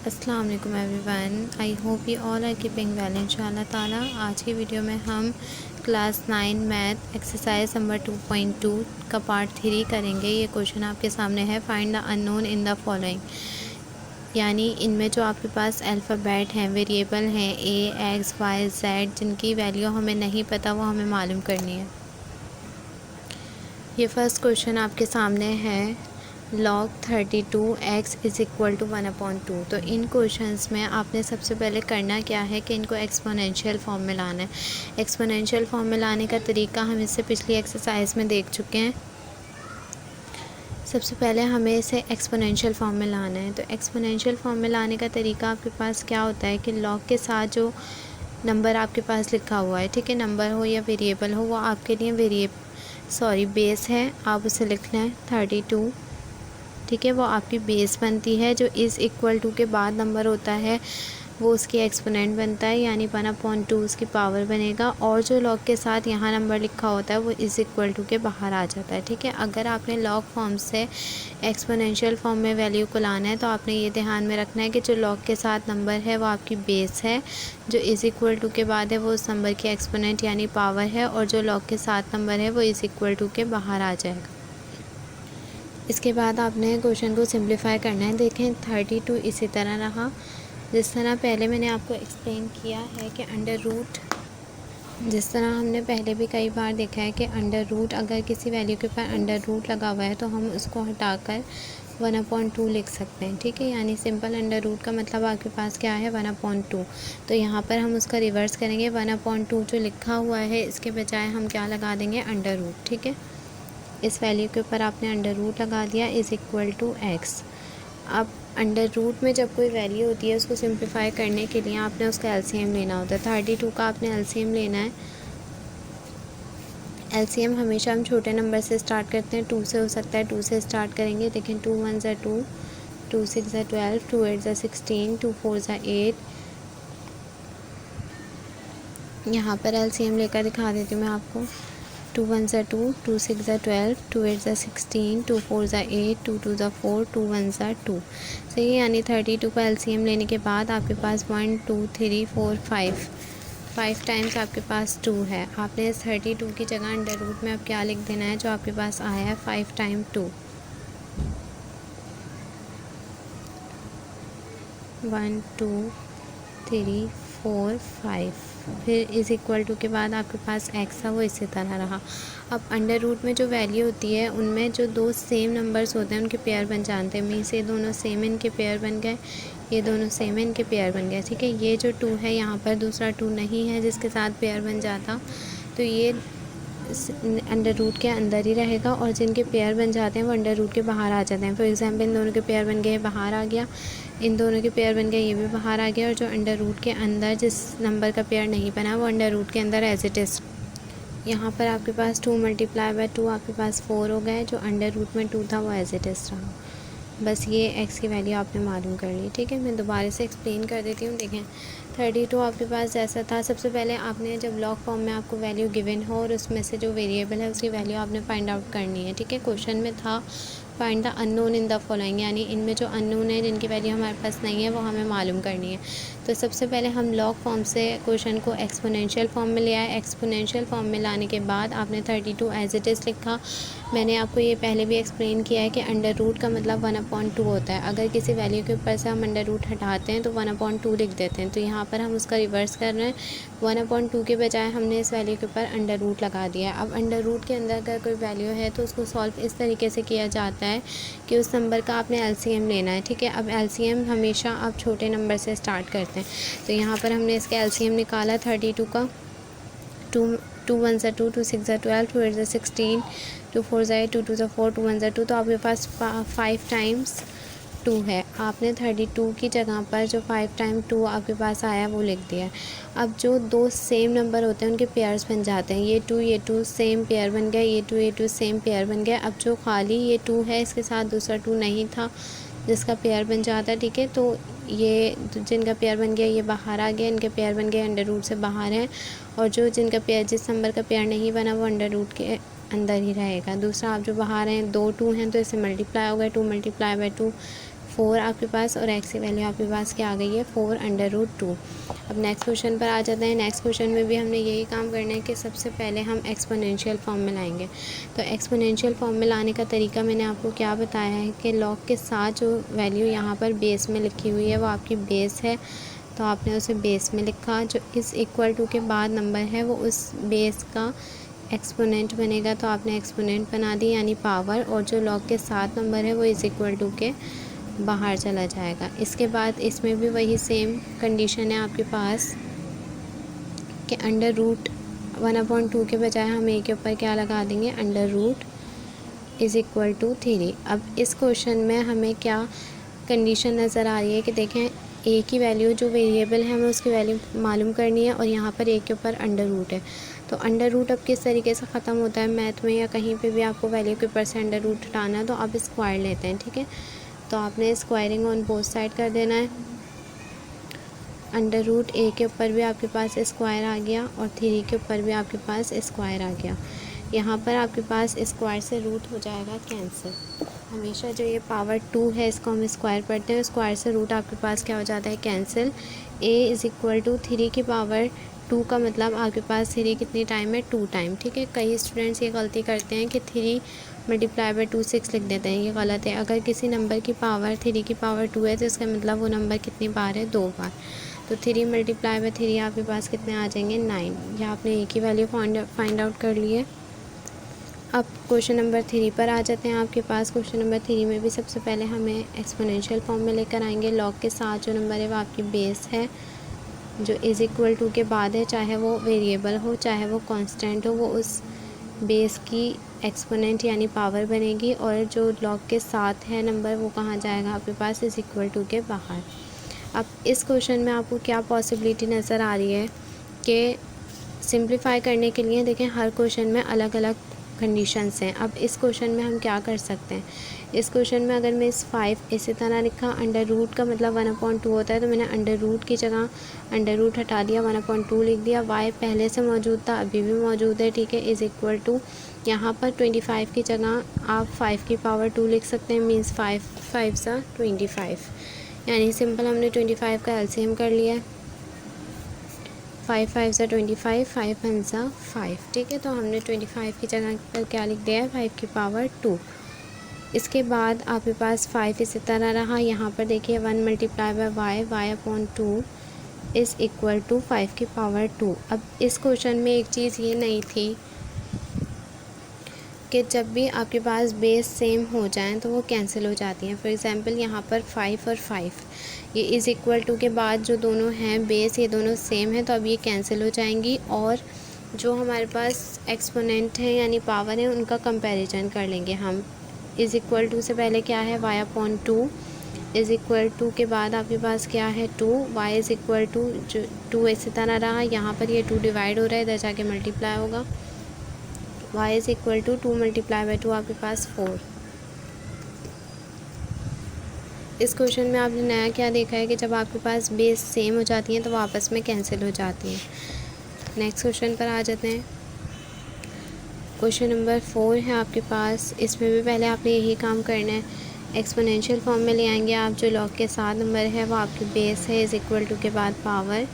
अस्सलाम वालेकुम everyone, I hope you all are keeping well इंशाल्लाह ताला। आज की वीडियो में हम क्लास 9 मैथ एक्सरसाइज नंबर 2.2 का पार्ट 3 करेंगे। ये क्वेश्चन आपके सामने है, find the unknown in the following. यानी इनमें जो आपके पास अल्फ़ाबेट हैं, वेरिएबल हैं ए, एक्स, वाई, जेड, जिनकी वैल्यू हमें नहीं पता वो हमें मालूम करनी है। ये फर्स्ट क्वेश्चन आपके सामने है, log 32x is equal to 1/2। तो इन क्वेश्चंस में आपने सबसे पहले करना क्या है कि इनको एक्सपोनेंशियल फॉर्म में लाना है। एक्सपोनेंशियल फॉर्म में लाने का तरीका हम इससे पिछली एक्सरसाइज में देख चुके हैं। सबसे पहले हमें इसे एक्सपोनेंशियल फॉर्म में लाना है। तो एक्सपोनेंशियल फॉर्म में लाने का तरीका आपके पास क्या होता है कि log के साथ जो नंबर आपके पास लिखा हुआ है, ठीक है, नंबर हो या वेरिएबल हो, वो आपके लिए बेस है। आप उसे लिख लें 32, ठीक है, वो आपकी बेस बनती है। जो इज़ इक्वल टू के बाद नंबर होता है वो उसकी एक्सपोनेंट बनता है, यानी 1/2 उसकी पावर बनेगा। और जो लॉग के साथ यहाँ नंबर लिखा होता है वो इज़ इक्वल टू के बाहर आ जाता है, ठीक है। अगर आपने लॉग फॉर्म से एक्सपोनेंशियल फॉर्म में वैल्यू को लाना है तो आपने ये ध्यान में रखना है कि जो लॉग के साथ नंबर है वो आपकी बेस है, जो इज़ इक्वल टू के बाद है वो उस नंबर की एक्सपोनेंट यानी पावर है, और जो लॉग के साथ नंबर है वो इज़ इक्वल टू के बाहर आ जाएगा। इसके बाद आपने क्वेश्चन को सिंप्लीफाई करना है। देखें 32 इसी तरह रहा, जिस तरह पहले मैंने आपको एक्सप्लेन किया है कि अंडर रूट, जिस तरह हमने पहले भी कई बार देखा है कि अंडर रूट, अगर किसी वैल्यू के ऊपर अंडर रूट लगा हुआ है तो हम उसको हटाकर 1/2 लिख सकते हैं, ठीक है। यानी सिंपल अंडर रूट का मतलब आपके पास क्या है 1/2। तो यहाँ पर हम उसका रिवर्स करेंगे, 1/2 जो लिखा हुआ है इसके बजाय हम क्या लगा देंगे, अंडर रूट, ठीक है। इस वैल्यू के ऊपर आपने अंडर रूट लगा दिया, इज़ इक्वल टू एक्स। अब अंडर रूट में जब कोई वैल्यू होती है उसको सिंप्लीफाई करने के लिए आपने उसका एलसीएम लेना होता है। 32 का आपने एलसीएम लेना है। एलसीएम हमेशा हम छोटे नंबर से स्टार्ट करते हैं, 2 से हो सकता है, 2 से स्टार्ट करेंगे। देखें 2 1 ज़ा 2, 2 6 ज़ा 12, 2 8 ज़ा 16, 2 4 ज़ा 8। यहाँ पर एलसीएम लेकर दिखा देती हूँ मैं आपको। 2 1 ज़ा 2, 2 6 ज़ा 12, 2 8 ज़ा 16, 2 4 ज़ा 8, 2 2 ज़ा 4, 2 1 ज़ा 2। सही है, यानी 32 का एलसीएम लेने के बाद आपके पास 1 2 3 4 5 टाइम्स आपके पास 2 है। आपने इस 32 की जगह अंडर रूट में अब क्या लिख देना है, जो आपके पास आया है 5 टाइम 2, 1 2 3 4 5। फिर इज़ इक्वल टू के बाद आपके पास एक्स था, वो इसी तरह रहा। अब अंडर रूट में जो वैल्यू होती है उनमें जो दो सेम नंबर्स होते हैं उनके पेयर बन जाते हैं। मीन्स ये दोनों सेम इनके पेयर बन गए, ये दोनों सेम इनके पेयर बन गए, ठीक है। ये जो 2 है यहाँ पर दूसरा 2 नहीं है जिसके साथ पेयर बन जाता, तो ये अंडर रूट के अंदर ही रहेगा, और जिनके पेयर बन जाते हैं वो अंडर रूट के बाहर आ जाते हैं। फॉर एग्जांपल इन दोनों के पेयर बन गए, बाहर आ गया, इन दोनों के पेयर बन गए, ये भी बाहर आ गया, और जो अंडर रूट के अंदर जिस नंबर का पेयर नहीं बना वो अंडर रूट के अंदर एज इट इज़। यहाँ पर आपके पास 2 × 2 आपके पास 4 हो गए, जो अंडर रूट में 2 था वो एज इट इज़ रहा। बस ये एक्स की वैल्यू आपने मालूम कर ली, ठीक है। मैं दोबारा से एक्सप्लेन कर देती हूँ। देखें 32 आपके पास जैसा था, सबसे पहले आपने जब लॉग फॉर्म में आपको वैल्यू गिवन हो और उसमें से जो वेरिएबल है उसकी वैल्यू आपने फाइंड आउट करनी है, ठीक है। क्वेश्चन में था find the unknown in the following, यानी इनमें जो अननोन है जिनकी वैल्यू हमारे पास नहीं है वो हमें मालूम करनी है। तो सबसे पहले हम लॉग फॉर्म से क्वेश्चन को एक्सपोनेंशियल फॉर्म में ले आए। एक्सपोनेंशियल फॉर्म में लाने के बाद आपने 32 एज इट इज़ लिखा। मैंने आपको ये पहले भी एक्सप्लेन किया है कि अंडर रूट का मतलब 1/2 होता है। अगर किसी वैल्यू के ऊपर से हम अंडर रूट हटाते हैं तो 1/2 लिख देते हैं। तो यहाँ पर हम उसका रिवर्स कर रहे हैं, 1/2 के बजाय हमने इस वैल्यू के ऊपर अंडर रूट लगा दिया है। अब अंडर रूट के अंदर अगर कोई वैल्यू है तो उसको सॉल्व इस तरीके से किया जाता है कि उस नंबर का आपने एलसीएम लेना है, ठीक है। अब एलसीएम हमेशा आप छोटे नंबर से स्टार्ट करते हैं। तो यहाँ पर हमने इसका एलसीएम निकाला 32 का। 2 1 ज़ा 2, 2 6 ज़ा 12, 2 8 ज़ा 16, 2 4 ज़ा 8, 2 2 ज़ा 4, 2 1 ज़ा 2। तो आपके पास 5 टाइम्स 2 है। आपने 32 की जगह पर जो 5 टाइम 2 आपके पास आया वो लिख दिया है। अब जो दो सेम नंबर होते हैं उनके पेयर्स बन जाते हैं। ये 2 सेम पेयर बन गया, ये 2 सेम पेयर बन गया। अब जो खाली ये 2 है इसके साथ दूसरा 2 नहीं था जिसका पेयर बन जाता है, ठीक है। तो ये जिनका पेयर बन गया ये बाहर आ गया, इनके पेयर बन गए अंडर रूट से बाहर हैं, और जो जिनका पेयर जिस नंबर का पेयर नहीं बना वो अंडर रूट के अंदर ही रहेगा। दूसरा आप जो बाहर हैं 2 2 हैं तो इससे मल्टीप्लाई हो गए, 2 × 2 4 आपके पास और x की वैल्यू आपके पास क्या आ गई है 4√2। अब नेक्स्ट क्वेश्चन पर आ जाते हैं। नेक्स्ट क्वेश्चन में भी हमने यही काम करना है कि सबसे पहले हम एक्सपोनेंशियल फॉर्म में लाएंगे। तो एक्सपोनेंशियल फॉर्म में लाने का तरीका मैंने आपको क्या बताया है कि लॉग के साथ जो वैल्यू यहाँ पर बेस में लिखी हुई है वो आपकी बेस है, तो आपने उसे बेस में लिखा। जो इस इक्वल टू के बाद नंबर है वो उस बेस का एक्सपोनेंट बनेगा, तो आपने एक्सपोनेंट बना दी यानी पावर, और जो लॉग के साथ नंबर है वो इस इक्वल टू के बाहर चला जाएगा। इसके बाद इसमें भी वही सेम कंडीशन है आपके पास कि अंडर रूट 1/2 के बजाय हम ए के ऊपर क्या लगा देंगे under root is equal to 3। अब इस क्वेश्चन में हमें क्या कंडीशन नज़र आ रही है कि देखें ए की वैल्यू जो वेरिएबल है हमें उसकी वैल्यू मालूम करनी है और यहाँ पर ए के ऊपर अंडर रूट है। तो अंडर रूट अब किस तरीके से ख़त्म होता है मैथ में या कहीं पे भी आपको वैल्यू के ऊपर से अंडर रूट हटाना है तो आप स्क्वायर लेते हैं, ठीक है। तो आपने स्क्वायरिंग ऑन बोथ साइड कर देना है। अंडर रूट ए के ऊपर भी आपके पास स्क्वायर आ गया और 3 के ऊपर भी आपके पास स्क्वायर आ गया। यहाँ पर आपके पास स्क्वायर से रूट हो जाएगा कैंसिल। हमेशा जो ये पावर 2 है इसको हम स्क्वायर पढ़ते हैं, स्क्वायर से रूट आपके पास क्या हो जाता है cancel. A is equal to 3 की पावर 2 का मतलब आपके पास 3 कितनी टाइम है 2 टाइम, ठीक है। कई स्टूडेंट्स ये गलती करते हैं कि 3 मल्टीप्लाई बाय 2 6 लिख देते हैं, ये गलत है। अगर किसी नंबर की पावर 3 की पावर 2 है तो इसका मतलब वो नंबर कितनी बार है 2 बार। तो 3 मल्टीप्लाई बाय 3 आपके पास कितने आ जाएंगे 9। या आपने ए की वैल्यू फाइंड आउट कर ली है। अब क्वेश्चन नंबर 3 पर आ जाते हैं आपके पास। क्वेश्चन नंबर 3 में भी सबसे पहले हमें एक्सपोनेंशियल फॉर्म में लेकर आएंगे। लॉग के साथ जो नंबर है वो आपकी बेस है, जो इज़ इक्वल टू के बाद है, चाहे वो वेरिएबल हो चाहे वो कांस्टेंट हो, वो उस बेस की एक्सपोनेंट यानी पावर बनेगी। और जो लॉग के साथ है नंबर वो कहाँ जाएगा आपके पास इज़ इक्वल टू के बाहर। अब इस क्वेश्चन में आपको क्या पॉसिबिलिटी नज़र आ रही है कि सिंप्लीफाई करने के लिए देखें हर क्वेश्चन में अलग अलग कंडीशंस हैं। अब इस क्वेश्चन में हम क्या कर सकते हैं, इस क्वेश्चन में अगर मैं इस 5 इसी तरह लिखा, अंडर रूट का मतलब 1/2 होता है, तो मैंने अंडर रूट की जगह अंडर रूट हटा दिया 1/2 लिख दिया। वाई पहले से मौजूद था अभी भी मौजूद है, ठीक है, इज़ इक्वल टू यहाँ पर 25 की जगह आप 5 की पावर 2 लिख सकते हैं, मीन्स 5 5 सा 25, यानी सिंपल हमने 25 का एलसीएम कर लिया है। 5 5 सा 25, 5 1 सा 5, ठीक है। तो हमने 25 की जगह पर क्या लिख दिया है 5 की पावर 2। इसके बाद आपके पास 5 इसी तरह रहा। यहाँ पर देखिए 1 multiply by y upon 2 is equal to 5 की पावर 2। अब इस क्वेश्चन में एक चीज़ ये नहीं थी कि जब भी आपके पास बेस सेम हो जाएं तो वो कैंसिल हो जाती हैं। फॉर एग्ज़ाम्पल यहाँ पर 5 और 5 ये इज़ इक्वल टू के बाद जो दोनों हैं बेस ये दोनों सेम हैं, तो अब ये कैंसिल हो जाएंगी। और जो हमारे पास एक्सपोनेंट है यानी पावर है उनका कंपैरिजन कर लेंगे हम। इज़ इक्वल टू से पहले क्या है y upon 2, is equal to के बाद आपके पास क्या है 2, वाई इज़ इक्वल टू जो 2 इसी तरह रहा। यहाँ पर ये 2 डिवाइड हो रहा है, इधर जाके मल्टीप्लाई होगा। y is equal to 2 multiply by 2 आपके पास 4। इस क्वेश्चन में आपने नया क्या देखा है कि जब आपके पास बेस सेम हो जाती हैं तो वो आपस में कैंसिल हो जाती हैं। नेक्स्ट क्वेश्चन पर आ जाते हैं। क्वेश्चन नंबर 4 है आपके पास। इसमें भी पहले आपने यही काम करना है, एक्सपोनेंशियल फॉर्म में ले आएंगे आप। जो लॉग के साथ नंबर है वो आपकी बेस है इज़ इक्वल टू के बाद पावर,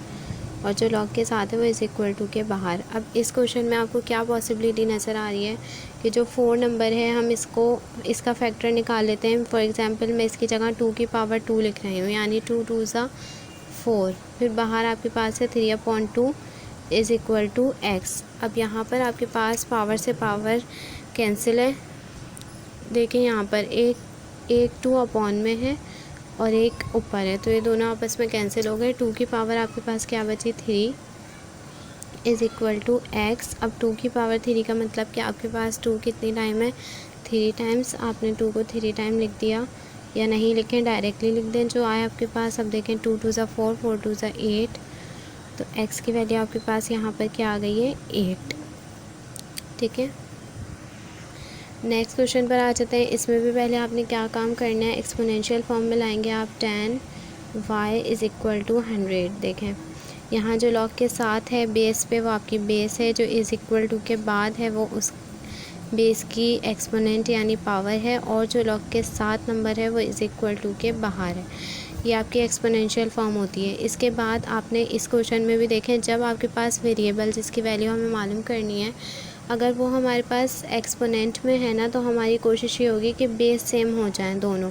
और जो लॉग के साथ है वो इज़ इक्वल टू के बाहर। अब इस क्वेश्चन में आपको क्या पॉसिबिलिटी नज़र आ रही है कि जो 4 नंबर है हम इसका फैक्टर निकाल लेते हैं। फॉर एग्जांपल मैं इसकी जगह 2 की पावर 2 लिख रही हूँ, यानी 2 2 सा 4। फिर बाहर आपके पास है 3/2 इज़ इक्वल टू x। अब यहाँ पर आपके पास पावर से पावर कैंसिल है। देखिए यहाँ पर एक 2 अपॉन में है और एक ऊपर है, तो ये दोनों आपस में कैंसिल हो गए। 2 की पावर आपके पास क्या बची 3 इज़ इक्वल टू x। अब 2 की पावर 3 का मतलब कि आपके पास 2 कितनी टाइम है 3 टाइम्स। आपने 2 को 3 टाइम लिख दिया, या नहीं लिखें डायरेक्टली लिख दें जो आए आपके पास। अब देखें 2 2 सा 4, 4 2 सा 8, तो x की वैल्यू आपके पास यहाँ पर क्या आ गई है 8, ठीक है। नेक्स्ट क्वेश्चन पर आ जाते हैं। इसमें भी पहले आपने क्या काम करना है, एक्सपोनेंशियल फॉर्म में लाएंगे आप 10 y इज़ इक्वल टू 100। देखें यहाँ जो लॉग के साथ है बेस पे वो आपकी बेस है, जो इज़ इक्वल टू के बाद है वो उस बेस की एक्सपोनेंट यानी पावर है और जो लॉग के 7 नंबर है वो इज़ इक्वल टू के बाहर है। ये आपकी एक्सपोनेंशियल फॉर्म होती है। इसके बाद आपने इस क्वेश्चन में भी देखें, जब आपके पास वेरिएबल जिसकी वैल्यू हमें मालूम करनी है अगर वो हमारे पास एक्सपोनेंट में है ना, तो हमारी कोशिश ये होगी कि बेस सेम हो जाएं दोनों,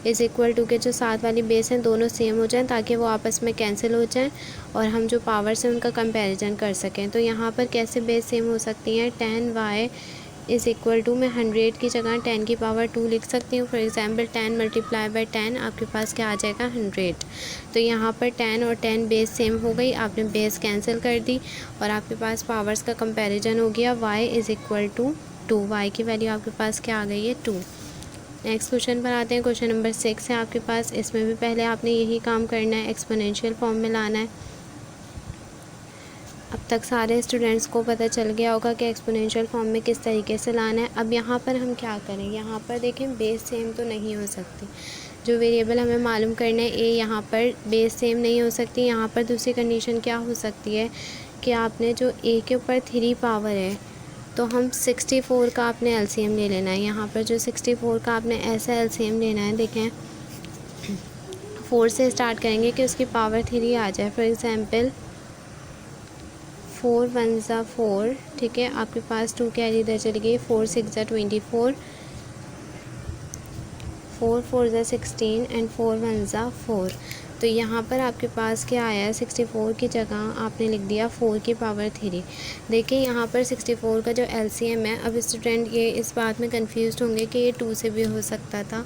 इज़ इक्वल टू के जो 7 वाली बेस हैं दोनों सेम हो जाएं ताकि वो आपस में कैंसिल हो जाएं और हम जो पावर्स हैं उनका कंपैरिजन कर सकें। तो यहाँ पर कैसे बेस सेम हो सकती हैं, 10y इज़ इक्वल टू मैं 100 की जगह 10 की पावर 2 लिख सकती हूँ। फॉर एग्जांपल 10 मल्टीप्लाई बाय 10 आपके पास क्या आ जाएगा 100। तो यहाँ पर 10 और 10 बेस सेम हो गई, आपने बेस कैंसिल कर दी और आपके पास पावर्स का कंपैरिजन हो गया। y is equal to 2, y की वैल्यू आपके पास क्या आ गई है 2। नेक्स्ट क्वेश्चन पर आते हैं। क्वेश्चन नंबर 6 है आपके पास। इसमें भी पहले आपने यही काम करना है, एक्सपोनेंशियल फॉर्म में लाना है। अब तक सारे स्टूडेंट्स को पता चल गया होगा कि एक्सपोनेंशियल फॉर्म में किस तरीके से लाना है। अब यहाँ पर हम क्या करें, यहाँ पर देखें बेस सेम तो नहीं हो सकती। जो वेरिएबल हमें मालूम करना है ए, यहाँ पर बेस सेम नहीं हो सकती। यहाँ पर दूसरी कंडीशन क्या हो सकती है कि आपने जो ए के ऊपर 3 पावर है तो हम 64 का आपने एलसीएम ले लेना है। यहाँ पर जो 64 का आपने ऐसा एलसीएम लेना है, देखें 4 से स्टार्ट करेंगे कि उसकी पावर 3 आ जाए। फॉर एग्ज़ाम्पल 4 1 ज़ा 4, ठीक है, आपके पास 2 कैरी इधर चली गई, 4 6 ज़ा 24, 4 4 ज़ा 16 एंड 4 1 ज़ा 4। तो यहाँ पर आपके पास क्या आया है, 64 की जगह आपने लिख दिया 4 की पावर 3। देखिए यहाँ पर 64 का जो एलसीएम है, अब स्टूडेंट ये इस बात में कंफ्यूज होंगे कि ये 2 से भी हो सकता था,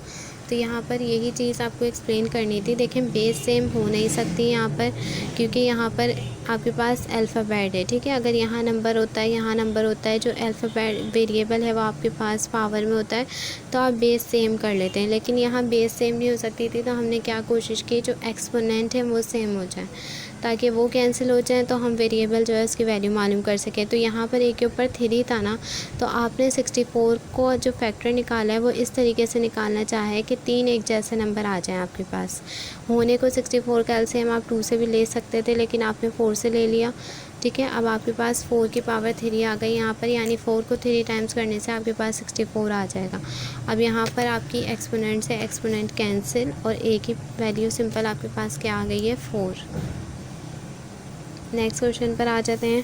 तो यहाँ पर यही चीज़ आपको एक्सप्लेन करनी थी। देखें बेस सेम हो नहीं सकती यहाँ पर, क्योंकि यहाँ पर आपके पास अल्फ़ाबेट है, ठीक है। अगर यहाँ नंबर होता है, यहाँ नंबर होता है, जो अल्फ़ाबेट वेरिएबल है वो आपके पास पावर में होता है, तो आप बेस सेम कर लेते हैं। लेकिन यहाँ बेस सेम नहीं हो सकती थी, तो हमने क्या कोशिश की, जो एक्सपोनेंट है वो सेम हो जाए ताकि वो कैंसिल हो जाए तो हम वेरिएबल जो है उसकी वैल्यू मालूम कर सकें। तो यहाँ पर एक के ऊपर 3 था ना, तो आपने 64 को जो फैक्टर निकाला है वो इस तरीके से निकालना चाहे कि 3 एक जैसे नंबर आ जाएं आपके पास। होने को 64 का एलसीएम आप 2 से भी ले सकते थे, लेकिन आपने 4 से ले लिया, ठीक है। अब आपके पास 4 की पावर 3 आ गई यहाँ पर, यानी 4 को 3 टाइम्स करने से आपके पास 64 आ जाएगा। अब यहाँ पर आपकी एक्सपोनेंट से एक्सपोनेंट कैंसिल और ए की वैल्यू सिंपल आपके पास क्या आ गई है 4। नेक्स्ट क्वेश्चन पर आ जाते हैं।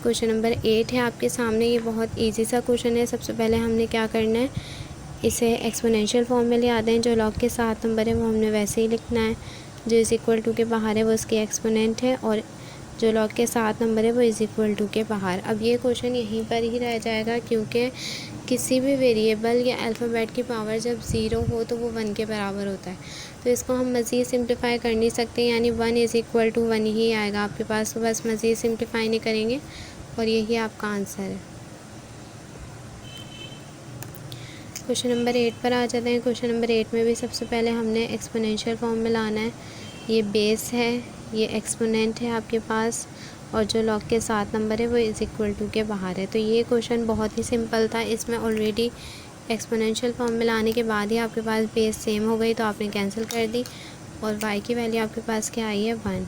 क्वेश्चन नंबर 8 है आपके सामने। ये बहुत इजी सा क्वेश्चन है। सबसे पहले हमने क्या करना है, इसे एक्सपोनेंशियल फॉर्म में ले आते हैं। जो लॉग के 7 नंबर है वो हमने वैसे ही लिखना है, जो इज़ इक्वल टू के बाहर है वो उसकी एक्सपोनेंट है और जो लॉग के 7 नंबर है वो इज़ इक्वल टू के बाहर। अब ये क्वेश्चन यहीं पर ही रह जाएगा, क्योंकि किसी भी वेरिएबल या अल्फ़ाबेट की पावर जब 0 हो तो वो 1 के बराबर होता है। तो इसको हम मज़ीद सिंप्लीफाई कर नहीं सकते, यानी 1 इज़ इक्वल टू 1 ही आएगा आपके पास। तो बस मज़ीद सिंप्लीफाई नहीं करेंगे और यही आपका आंसर है। क्वेश्चन नंबर 8 पर आ जाते हैं। क्वेश्चन नंबर 8 में भी सबसे पहले हमने एक्सपोनेंशियल फॉर्म में लाना है। ये बेस है, ये एक्सपोनेंट है आपके पास और जो लॉग के 7 नंबर है वो इज़ इक्वल टू के बाहर है। तो ये क्वेश्चन बहुत ही सिंपल था। इसमें ऑलरेडी एक्सपोनेंशियल फॉर्म में लाने के बाद ही आपके पास बेस सेम हो गई, तो आपने कैंसिल कर दी और y की वैल्यू आपके पास क्या आई है 1।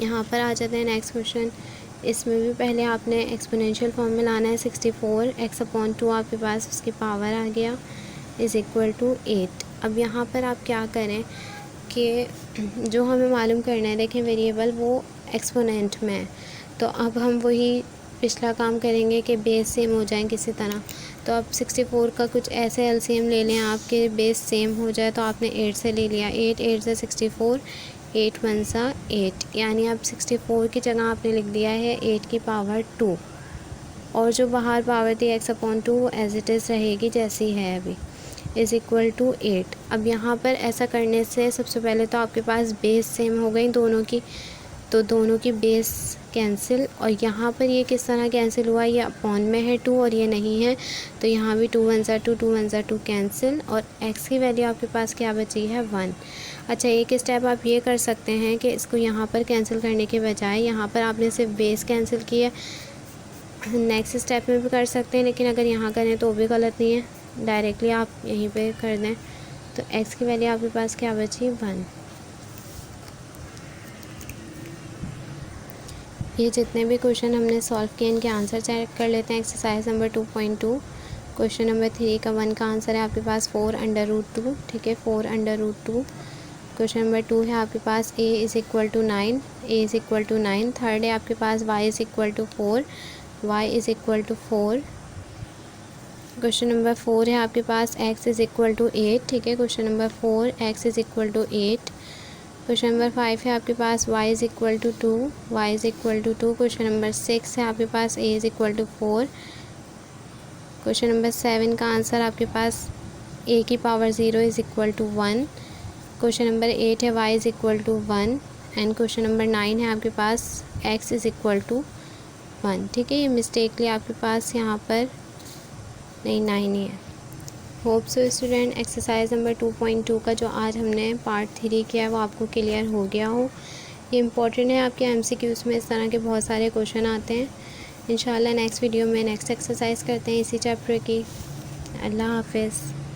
यहाँ पर आ जाते हैं नेक्स्ट क्वेश्चन। इसमें भी पहले आपने एक्सपोनेंशियल फॉर्म में लाना है। 64 x/2 आपके पास उसकी पावर आ गया इज़ इक्वल टू 8। अब यहाँ पर आप क्या करें कि जो हमें मालूम करना है, देखें वेरिएबल वो एक्सपोनेंट में है, तो अब हम वही पिछला काम करेंगे कि बेस सेम हो जाए किसी तरह। तो अब 64 का कुछ ऐसे एलसीएम ले लें आपके बेस सेम हो जाए। तो आपने 8 से ले लिया, 8 8 से 64, 8 1 सा 8, यानी अब 64 की जगह आपने लिख दिया है 8 की पावर 2 और जो बाहर पावर थी x/2 वो एज इट इज़ रहेगी जैसी है अभी, इज़ इक्वल टू 8। अब यहाँ पर ऐसा करने से सबसे पहले तो आपके पास बेस सेम हो गई दोनों की, तो दोनों की बेस कैंसिल। और यहाँ पर ये किस तरह कैंसिल हुआ, ये अपॉन में है 2 और ये नहीं है, तो यहाँ भी 2 1 ज़ा 2 2 1 ज़ा 2 कैंसिल और x की वैल्यू आपके पास क्या बची है 1। अच्छा, एक स्टेप आप ये कर सकते हैं कि इसको यहाँ पर कैंसिल करने के बजाय यहाँ पर आपने सिर्फ बेस कैंसिल किया, नेक्स्ट स्टेप में भी कर सकते हैं, लेकिन अगर यहाँ करें तो भी गलत नहीं है, डायरेक्टली आप यहीं पे कर दें। तो x की वैल्यू आपके पास क्या बची 1। ये जितने भी क्वेश्चन हमने सॉल्व किए इनके आंसर चेक कर लेते हैं। एक्सरसाइज नंबर 2.2 क्वेश्चन नंबर 3 का 1 का आंसर है आपके पास 4√2, ठीक है, 4√2। क्वेश्चन नंबर 2 है आपके पास a is equal to 9, a is equal to 9। Third है आपके पास y is equal to 4, y is equal to 4। Question number 4 है आपके पास x इज़ इक्वल टू 8, ठीक है, question number 4 x is equal to 8। Question number 5 है आपके पास y is equal to 2, y is equal to 2। Question number 6 है आपके पास a is equal to 4। Question number 7 का आंसर आपके पास a की power 0 is equal to 1। Question number 8 है y is equal to 1 and question number 9 है आपके पास x इज़ इक्वल टू 1, ठीक है। ये मिस्टेकली आपके पास यहाँ पर नहीं 9 ही है। Hope so student exercise number 2.2 का जो आज हमने पार्ट 3 किया है वो आपको क्लियर हो गया हो। ये इम्पॉर्टेंट है, आपके MCQs में इस तरह के बहुत सारे क्वेश्चन आते हैं। इंशाल्लाह नेक्स्ट वीडियो में नेक्स्ट एक्सरसाइज करते हैं इसी चैप्टर की। अल्लाह हाफिज़।